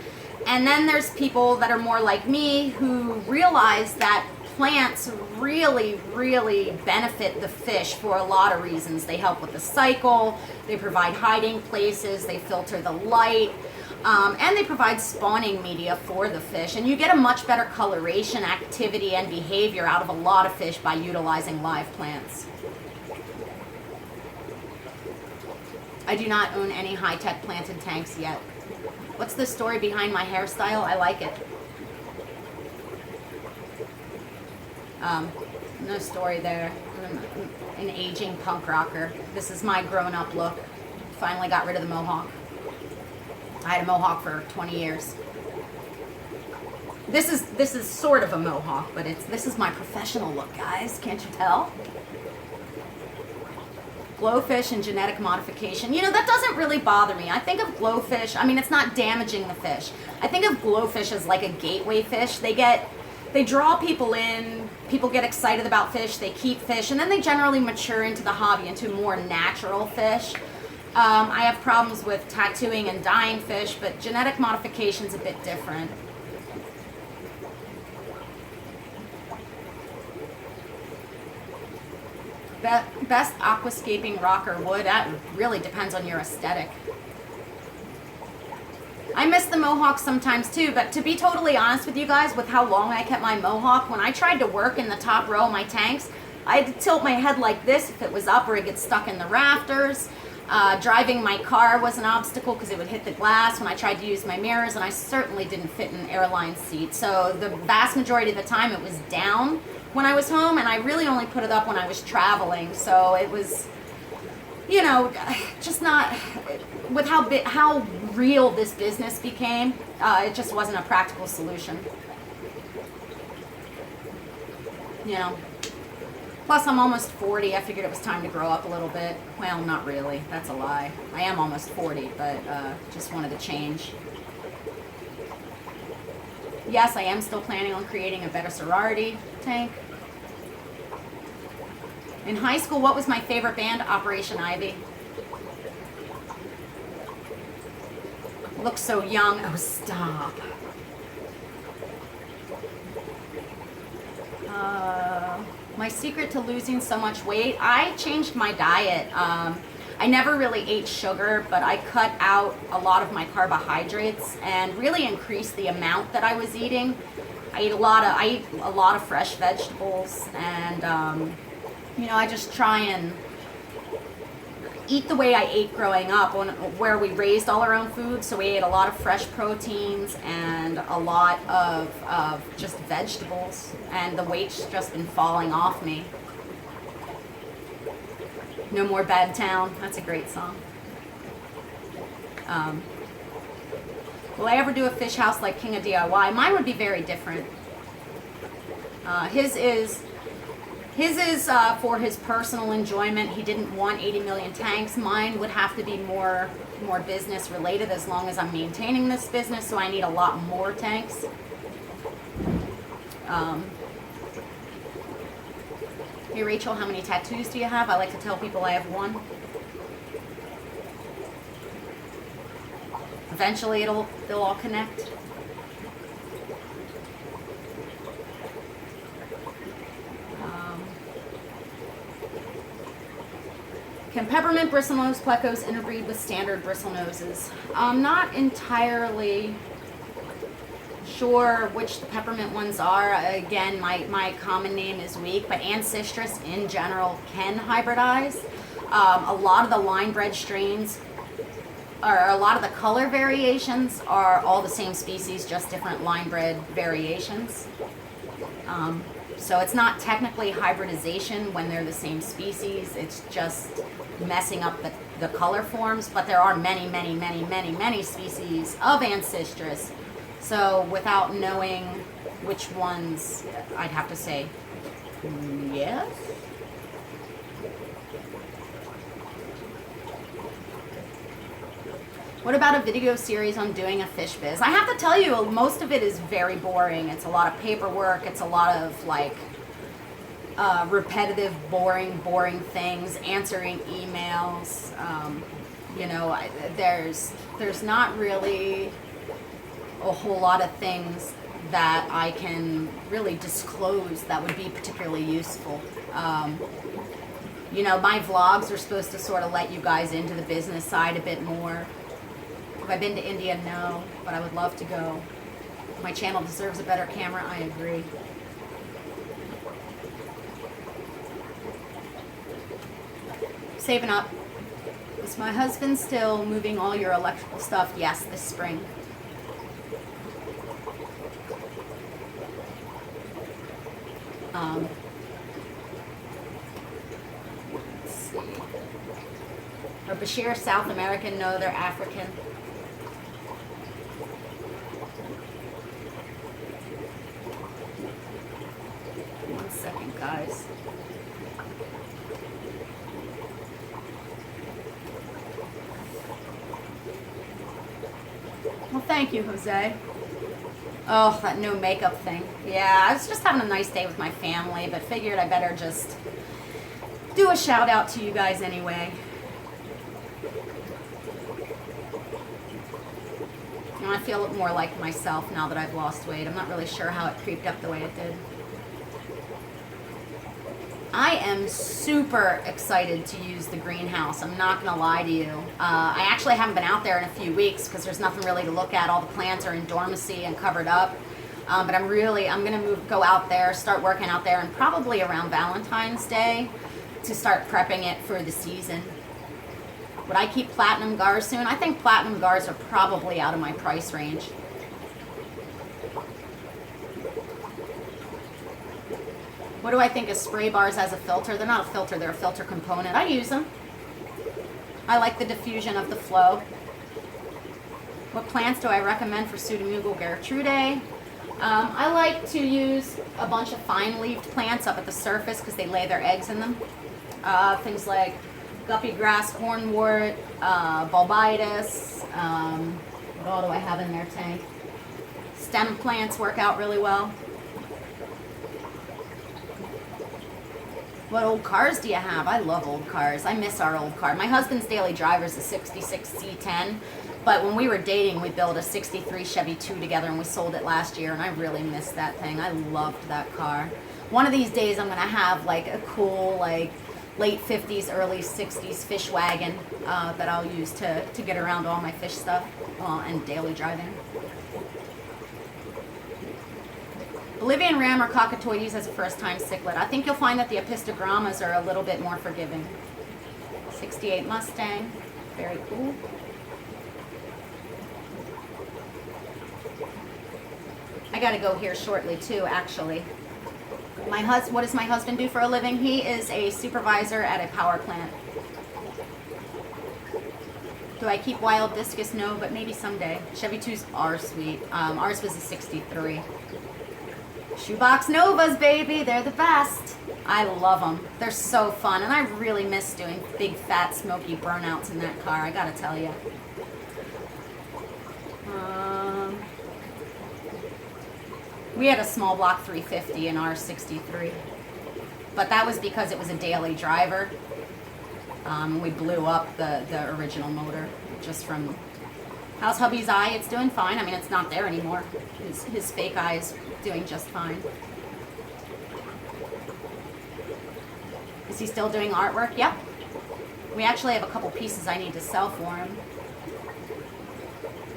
And then there's people that are more like me who realize that plants really, really benefit the fish for a lot of reasons. They help with the cycle, they provide hiding places, they filter the light, and they provide spawning media for the fish. And you get a much better coloration, activity, and behavior out of a lot of fish by utilizing live plants. I do not own any high-tech planted tanks yet. What's the story behind my hairstyle? I like it. No story there. I'm an aging punk rocker. This is my grown-up look. Finally got rid of the mohawk. I had a mohawk for 20 years. This is sort of a mohawk, but this is my professional look, guys. Can't you tell? Glowfish and genetic modification. You know, that doesn't really bother me. I think of glowfish, I mean, it's not damaging the fish. I think of glowfish as like a gateway fish. They draw people in, people get excited about fish, they keep fish, and then they generally mature into the hobby, into more natural fish. I have problems with tattooing and dyeing fish, but genetic modification is a bit different. Best aquascaping rock or wood, that really depends on your aesthetic. I miss the mohawk sometimes too, but to be totally honest with you guys, with how long I kept my mohawk, when I tried to work in the top row of my tanks, I had to tilt my head like this if it was up, or it gets stuck in the rafters. Driving my car was an obstacle because it would hit the glass when I tried to use my mirrors, and I certainly didn't fit in an airline seat. So the vast majority of the time it was down when I was home, and I really only put it up when I was traveling. So it was, you know, just not, with how real this business became, it just wasn't a practical solution. You know, plus I'm almost 40. I figured it was time to grow up a little bit. Well, not really. That's a lie. I am almost 40, but just wanted to change. Yes, I am still planning on creating a better sorority tank. In high school, what was my favorite band? Operation Ivy. Look so young. Oh, stop. My secret to losing so much weight, I changed my diet. I never really ate sugar, but I cut out a lot of my carbohydrates and really increased the amount that I was eating. I eat a lot of fresh vegetables, and you know, I just try and eat the way I ate growing up, where we raised all our own food. So we ate a lot of fresh proteins and a lot of just vegetables, and the weight's just been falling off me. No More Bad Town, that's a great song. Will I ever do a fish house like King of DIY? Mine would be very different. His is for his personal enjoyment. He didn't want 80 million tanks. Mine would have to be more business related, as long as I'm maintaining this business, so I need a lot more tanks. Hey Rachel, how many tattoos do you have? I like to tell people I have one. Eventually they'll all connect. Can peppermint bristlenose plecos interbreed with standard bristlenoses? I'm not entirely sure which the peppermint ones are. Again, my common name is weak, but Ancestris in general can hybridize. A lot of the line bred strains, or a lot of the color variations, are all the same species, just different line bred variations. So it's not technically hybridization when they're the same species. It's just messing up the color forms. But there are many, many, many, many, many species of Ancestris. So without knowing which ones, I'd have to say yes. What about a video series on doing a fish biz? I have to tell you, most of it is very boring. It's a lot of paperwork. It's a lot of like repetitive, boring things, answering emails. You know, there's not really a whole lot of things that I can really disclose that would be particularly useful. You know, my vlogs are supposed to sort of let you guys into the business side a bit more. Have I been to India? No, but I would love to go. My channel deserves a better camera. I agree. Saving up. Is my husband still moving all your electrical stuff? Yes, this spring. Let's see. Are Bashir South American? No, they're African. One second, guys. Well, thank you, Jose. Oh, that no makeup thing. Yeah, I was just having a nice day with my family, but figured I better just do a shout out to you guys anyway. You know, I feel more like myself now that I've lost weight. I'm not really sure how it creeped up the way it did. I am super excited to use the greenhouse. I'm not going to lie to you. I actually haven't been out there in a few weeks because there's nothing really to look at. All the plants are in dormancy and covered up. But I'm going to go out there, start working out there, and probably around Valentine's Day to start prepping it for the season. Would I keep platinum gars soon? I think platinum gars are probably out of my price range. What do I think of spray bars as a filter? They're not a filter, they're a filter component. I use them. I like the diffusion of the flow. What plants do I recommend for Pseudomugil Gertrude? I like to use a bunch of fine-leaved plants up at the surface because they lay their eggs in them. Things like guppy grass, hornwort, bulbitis. What all do I have in their tank? Stem plants work out really well. What old cars do you have? I love old cars. I miss our old car. My husband's daily driver is a 66 C10, but when we were dating, we built a 63 Chevy 2 together, and we sold it last year, and I really miss that thing. I loved that car. One of these days, I'm going to have like a cool, like late 50s, early 60s fish wagon that I'll use to get around all my fish stuff and daily driving. Bolivian ram or cockatoides as a first-time cichlid. I think you'll find that the epistogrammas are a little bit more forgiving. 68 Mustang, very cool. I gotta go here shortly too, actually. What does my husband do for a living? He is a supervisor at a power plant. Do I keep wild discus? No, but maybe someday. Chevy 2s are sweet. Ours was a 63. Shoebox Novas, baby, they're the best. I love them. They're so fun, and I really miss doing big, fat, smoky burnouts in that car, I gotta tell you. We had a small block 350 in our 63, but that was because it was a daily driver. We blew up the original motor just from... How's hubby's eye? It's doing fine. I mean, it's not there anymore. His fake eye is doing just fine. Is he still doing artwork? Yep. We actually have a couple pieces I need to sell for him.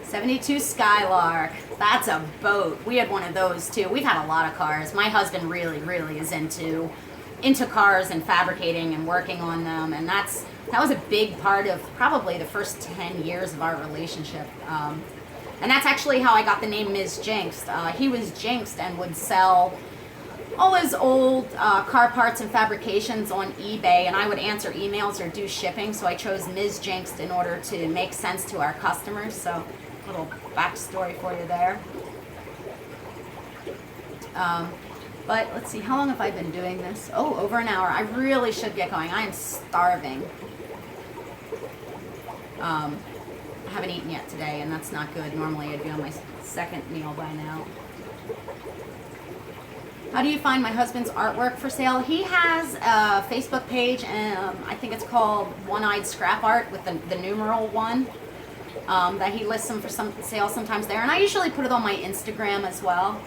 72 Skylark. That's a boat. We had one of those too. We've had a lot of cars. My husband really is into cars and fabricating and working on them, and that was a big part of probably the first 10 years of our relationship. And that's actually how I got the name Ms. Jinxed. He was jinxed and would sell all his old car parts and fabrications on eBay, and I would answer emails or do shipping, so I chose Ms. Jinxed in order to make sense to our customers. So, little backstory for you there. But let's see, how long have I been doing this? Oh, over an hour. I really should get going. I am starving. I haven't eaten yet today, and that's not good. Normally I'd be on my second meal by now. How do you find my husband's artwork for sale? He has a Facebook page, and I think it's called One-Eyed Scrap Art with the numeral 1. That he lists them for some sale sometimes there, and I usually put it on my Instagram as well.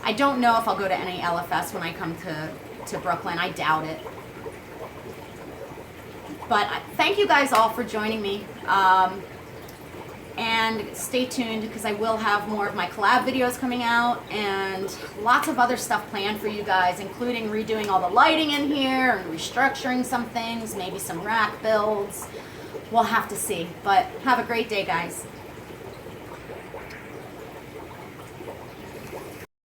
I don't know if I'll go to any LFS when I come to Brooklyn. I doubt it. But thank you guys all for joining me. And stay tuned because I will have more of my collab videos coming out and lots of other stuff planned for you guys, including redoing all the lighting in here and restructuring some things, maybe some rack builds. We'll have to see. But have a great day, guys.